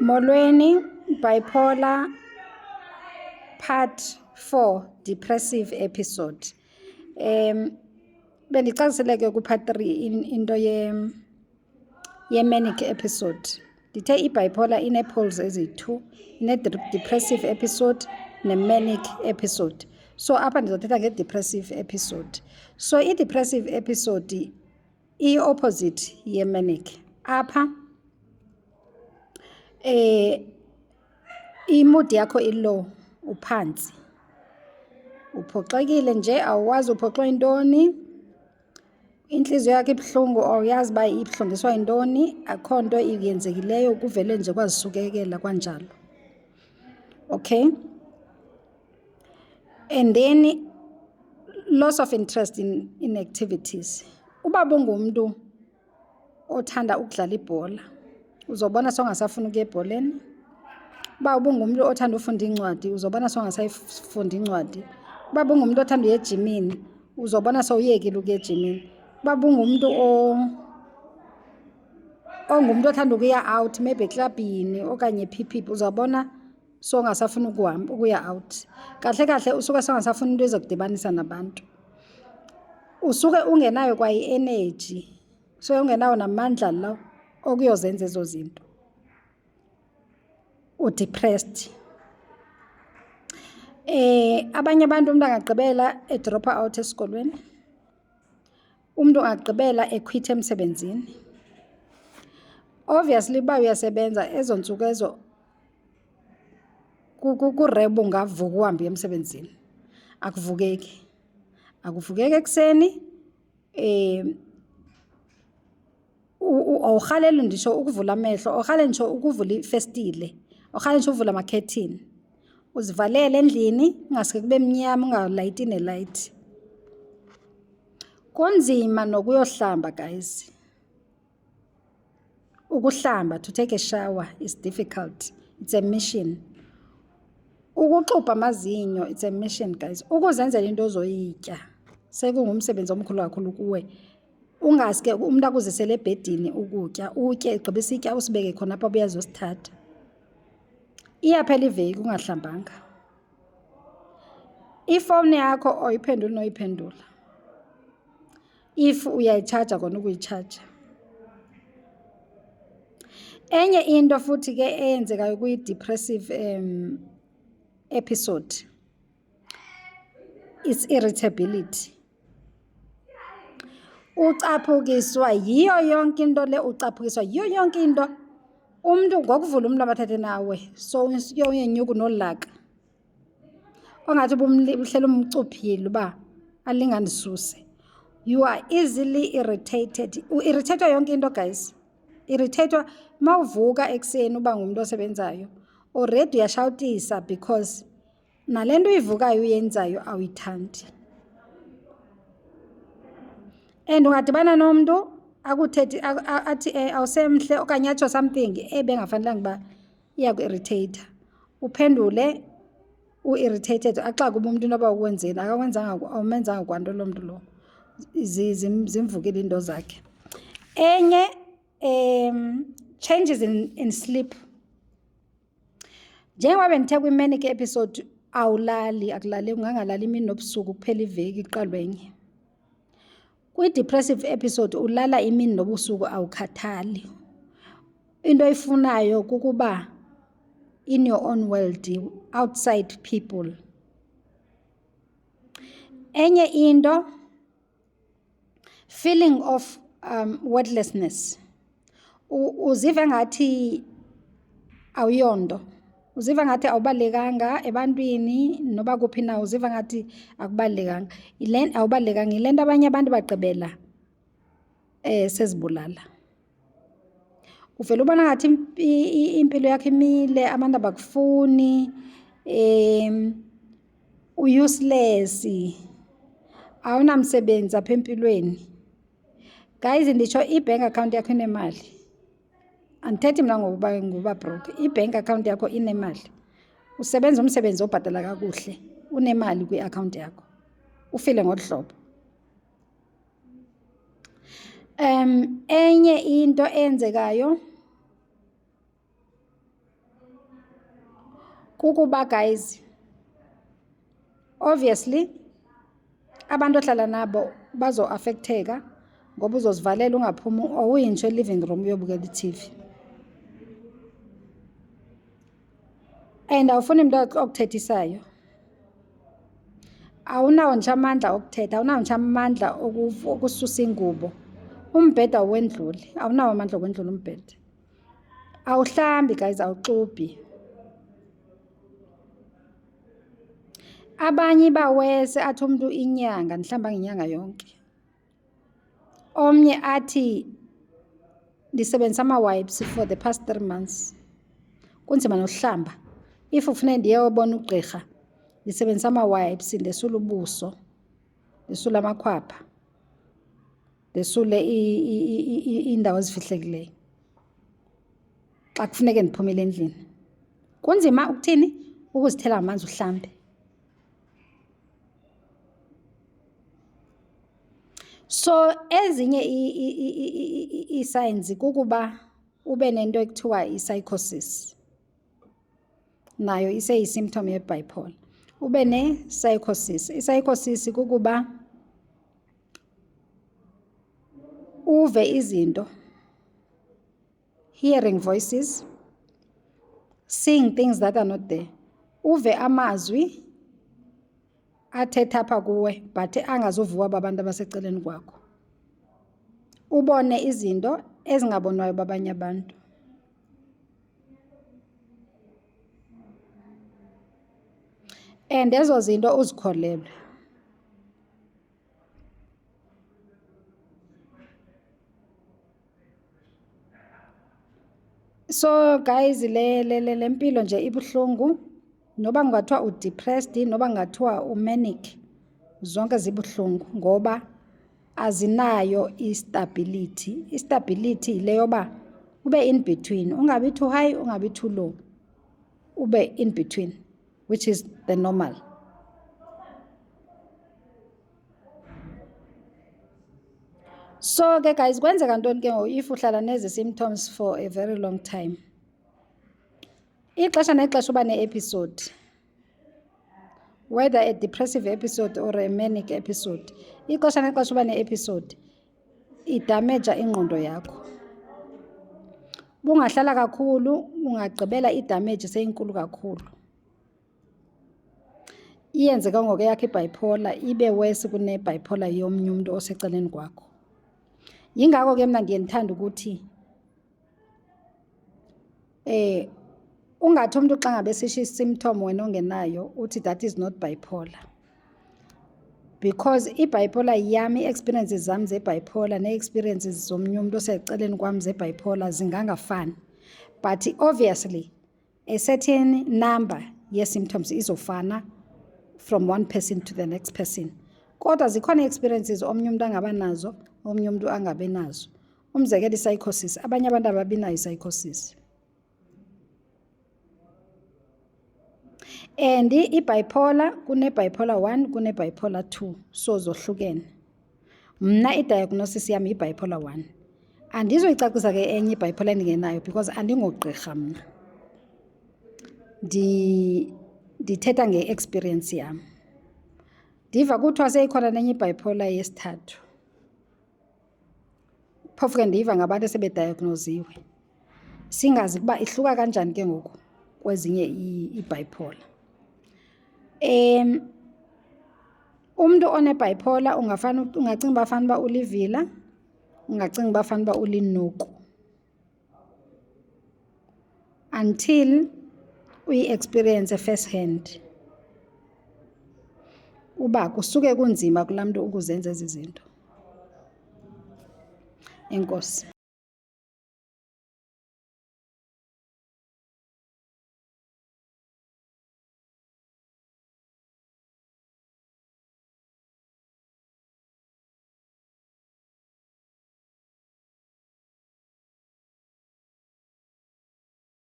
Molweni, bipolar, part 4, depressive episode. Bendicacisele ke ku-part 3 into ye-manic episode. Ndithe i-bipolar ine-poles eziyi-2, ine-depressive episode ne-manic episode. So apha ndizothetha nge-depressive episode. So i-depressive episode i-opposite ye-manic. Apha i-mood yakho i-low, uphansi, uphoxekile nje, awuwazi uphoxwe yintoni, intliziyo yakho ibuhlungu, awuyazi uba ibuhlungiswa yintoni, akho nto iyenzekileyo, kuvele nje kwazisukekela kwanjalo. Okay, and then loss of interest in activities. Uba bungumntu othanda ukudlala ibhola, uzobona songasafuni ukuya ebholeni. Uba ubungumntu othanda ufunda incwadi, uzobona songasayifunda incwadi. Uba bungumntu othanda uya ejimini, uzobona sowuyekile ukuya ejimini. Uba bungumntu ongumntu othanda ukuya out, maybe eklabhini okanye phi, uzawubona songasafuni ukuya out. Kahle kahle usuke songasafuni into ezokudibanisa nabantu. Usuke ungenayo kwa i-energy, so ungenawo namandla lo okuyozenza ezo zinto. Udepressed. Abanye abantu umntu angagqibela edropha out esikolweni, umntu angagqibela ekhwitha emsebenzini. Obviously uba uyasebenza ezo ntsuku ezo kurebo ungavuka uhambe emsebenzini, akuvukeki ekuseni. Awurhaleli nditsho ukuvula amehlo, awurhaleli nditsho ukuvula ifestile, awurhaleli nditsho uvula amakhethini. Uzivalele endlini, ungaske kube mnyama, ungalayiti nelayithi. Kunzima nokuyohlamba, guys. Ukuhlamba, to take a shower, is difficult. It's a mission. Ukuxubha amazinyo, it's a mission, guys. Ukuzenzela into ozoyitya sekungumsebenzi omkhulu kakhulu kuwe. Ungaske umntu akuzisele ebhedini ukutya, utye, gqiba isitya usibeke khona apha uyazosithatha. Iyaphela iveki ungahlambanga. Ifowuni yakho awuyiphenduli noyiphendula. If uyayitshaja kona ukuyitshaja. Enye into futhi ke eyenzekayo kwi-depressive episode is irritability. Ucaphukiswa yiyo yonke into le, ucaphukiswa yiyo yonke into. Umntu ngokuvula umntu abathethe nawe, so uyenyuka nolaka. Ongathi ubuhlela umcuphile uba alinganisuse. You are easily irritated. U-irritated yonke into, guys. Irritated mawuvuka ekuseni uba ngumuntu osebenzayo. Already uyashawutisa because nale nto uyivukayo uyenzayo awuyithandi. And ungadibana nomntu akuthethi athi awusemhle okanye atsho something bengafanelanga uba iyaku-irritate. Uphendule u-irritated axaka uba umntu inoba ukwenzeni, awumenzanga kwanto lo mntu lo. Zimvukile into zakhe. Enye changes in sleep. Njengoba bendithe kwi-manic episode awulali, akulali, ungangalali imini nobusuku kuphela iveki iqalwenye. Kwi-depressive episode ulala imini nobusuku awukhathali. Into oyifunayo kukuba in your own world, outside people. Enye into, feeling of worthlessness. Uziva ngathi awuyonto. Uziva ngathi awubalekanga ebantwini noba kuphi na, uziva ngathi akubalekanga. Awubalekanga, ile nto abanye abantu bagqibela sezibulala. Uvela ubona ngathi impilo yakho imile, abantu abakufuni, useless, awunamsebenzi apha empilweni. Guys, nditsho i-bank account yakho inemali. Andithethi mna ngokuba broke. I-bank account yakho inemali. Usebenza umsebenzi obhatala kakuhle, unemali kwi-account yakho. Ufile ngolu hlobo. Enye into eyenzekayo kukuba guys, obviously abantu ohlala nabo bazo-affecteka ngoba uzozivalela ungaphumi, awuyintsho e-living room uyobukela i-TV. And awufuni umuntu okuthethisayo, awunawo nje amandla okuthetha, awunawo nje amandla okususa ingubo. Umbhede awuwendluli, awunawo amandla okwendlula umbhede. Awuhlambi guys, awuxubhi. Abanye bawese athi umuntu inyanga, ndihlamba ngenyanga yonke. Omnye athi ndisebenzisa ama-wipes for the past 3 months. Kunzima nohlamba. If ufuna ndiyobona ugqirha, ndisebenzisa ama-wipes, ndesula ubuso, ndesula amakhwapha, ndesule iindawo ezifihlekileyo xa kufuneke ndiphumile endlini. Kunzima ukuthini? Ukuzithela ngamanzi uhlambe. So ezinye ii-signs kukuba ube nento ekuthiwa i-psychosis. Nayo iseyi-symptom ye-bipolar. Ube ne-psychosis. I-psychosis kukuba uve izinto, hearing voices, seeing things that are not there. Uve amazwi athetha apha kuwe but angazovuwa babantu abaseceleni kwakho. Ubone izinto ezingabonwayo babanye abantu. And ezo zinto uzikholelwe. So guys, le mpilo nje ibuhlungu, noba kungathiwa u-depressed, noba kungathiwa u-manic, zonke zibuhlungu ngoba azinayo i-stability. I-stability ile yoba ube in between, ungabi too high, ungabi too low, ube in between, which is the normal. So ke guys, kwenzeka ntoni ke ngoku if uhlala nezi symptoms for a very long time? Ixesha nexesha uba ne-episode, whether a depressive episode or a manic episode, ixesha nexesha uba ne-episode idamaja ingqondo yakho. Bungahlala kakhulu, ungagqibela idamage seyinkulu kakhulu. Iyenze ke ngoku yakho i-bipolar ibe worse kune-bipolar yomnye umuntu oseceleni kwakho. Yingako ke mna ndiye ndithanda ukuthi ungathi umuntu xa ngabe sisho i-symptom wena ongenayo uthi that is not bipolar. Because i-bipolar yami, ii-experiences zami ze-bipolar nee-experiences zomnye umuntu oseceleni kwam ze-bipolar zingangafani. But obviously a certain number ye-symptoms izofana from one person to the next person. Kodwa zikhona ii-experiences omnye umuntu angaba nazo, omnye umuntu angabe nazo. Umzekelo i-psychosis, abanye abantu ababi nayo i-psychosis. And i-bipolar, kune-bipolar 1, kune-bipolar 2, so zohlukene. Mna i-diagnosis yami yi-bipolar 1. Andizoyicacisa ke enye i-bipolar endingenayo because andingogqirha mna. Ndithetha nge-experience yam. Ndiva kuthiwa seyikhona nenye i-bipolar yesithathu. Phofu ke ndiva ngabantu esebediagnoziwe. Singazi ukuba ihluka kanjani ke ngoku kwezinye i-bipolar. Umuntu one-bipolar ungacinga uba fanele uba ulivila, ungacinga uba fanele uba ulinuku. Until uyi-experience first hand. Uba kusuke kunzima kulaa mntu ukuzenza ezi zinto. Enkosi.